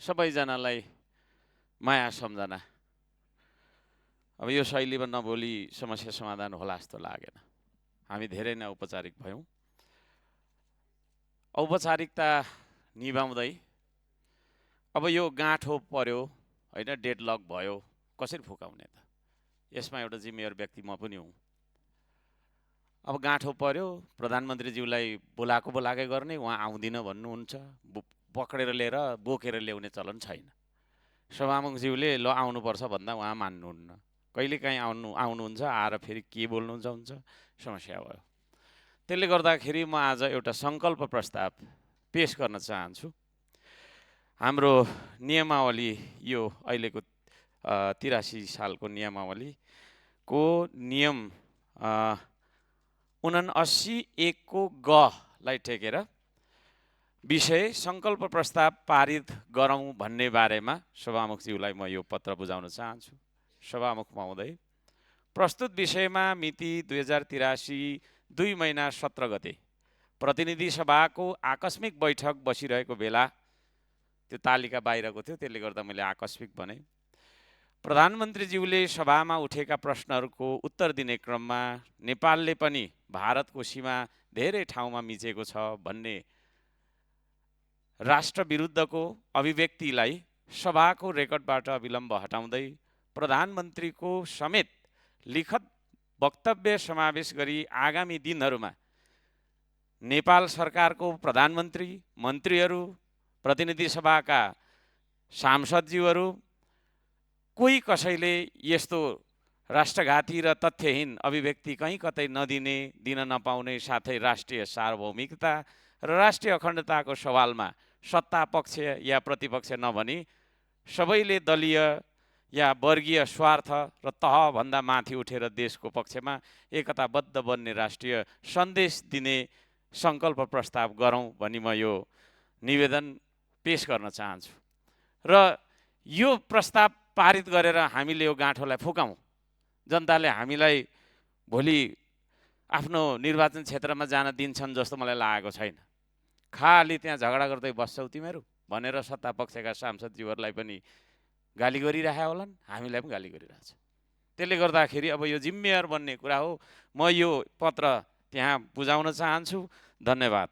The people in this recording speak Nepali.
सबैजनालाई माया सम्झना। अब यो शैलीमा नबोली समस्या समाधान होला जस्तो लागेन। हामी धेरै नै औपचारिक भयौँ। औपचारिकता निभाउँदै अब यो गाँठो पर्यो होइन, डेडलक भयो, कसरी फुकाउने त? यसमा एउटा जिम्मेवार व्यक्ति म पनि हुँ। अब गाँठो पर्यो, प्रधानमन्त्रीज्यूलाई बोलाएकै गर्ने, उहाँ आउँदिन भन्नुहुन्छ, पक्रेर लिएर बोकेर ल्याउने चलन छैन। सभामुखज्यूले ल आउनुपर्छ भन्दा उहाँ मान्नुहुन्न। कहिलेकाहीँ आउनुहुन्छ, आएर फेरि के बोल्नुहुन्छ हुन्छ, समस्या भयो। त्यसले गर्दाखेरि म आज एउटा सङ्कल्प प्रस्ताव पेश गर्न चाहन्छु। हाम्रो नियमावली, यो अहिलेको 83 सालको नियमावलीको नियम 79(1) को ग लाई टेकेर विषय सङ्कल्प प्रस्ताव पारित गरौँ भन्ने बारेमा सभामुखज्यूलाई म यो पत्र बुझाउन चाहन्छु। सभामुख महोदय, प्रस्तुत विषयमा मिति 2083 2 महिना 17 गते प्रतिनिधि सभाको आकस्मिक बैठक बसिरहेको बेला, त्यो तालिका बाहिरको थियो, त्यसले गर्दा मैले आकस्मिक भने, प्रधानमन्त्रीज्यूले सभामा उठेका प्रश्नहरूको उत्तर दिने क्रममा नेपालले पनि भारतको सीमा धेरै ठाउँमा मिचेको छ भन्ने राष्ट्र विरुद्धको अभिव्यक्तिलाई सभाको रेकर्डबाट अविलम्ब हटाउँदै प्रधानमन्त्रीको समेत लिखित वक्तव्य समावेश गरी आगामी दिनहरूमा नेपाल सरकारको प्रधानमन्त्री, मन्त्रीहरू, प्रतिनिधि सभाका सांसदज्यूहरू कोही कसैले यस्तो राष्ट्रघाती र तथ्यहीन अभिव्यक्ति कहीँ कतै नदिने, दिन नपाउने, साथै राष्ट्रिय सार्वभौमिकता र राष्ट्रिय अखण्डताको सवालमा सत्ता पक्ष या प्रतिपक्ष नभनी सबैले दलीय या वर्गीय स्वार्थ र तहभन्दा माथि उठेर देशको पक्षमा एकताबद्ध बन्ने राष्ट्रिय सन्देश दिने सङ्कल्प प्रस्ताव गरौँ भनी म यो निवेदन पेश गर्न चाहन्छु। र यो प्रस्ताव पारित गरेर हामीले यो गाँठोलाई फुकाउँ। जनताले हामीलाई भोलि आफ्नो निर्वाचन क्षेत्रमा जान दिन्छन् जस्तो मलाई लागेको छैन। खाली त्यहाँ झगडा गर्दै बस्छौ तिमीहरू भनेर सत्ता पक्षका सांसदज्यूहरूलाई पनि गाली गरिरहेका होलान्, हामीलाई पनि गाली गरिरहेछ। त्यसले गर्दाखेरि अब यो जिम्मेवार बन्ने कुरा हो। म यो पत्र त्यहाँ बुझाउन चाहन्छु। धन्यवाद।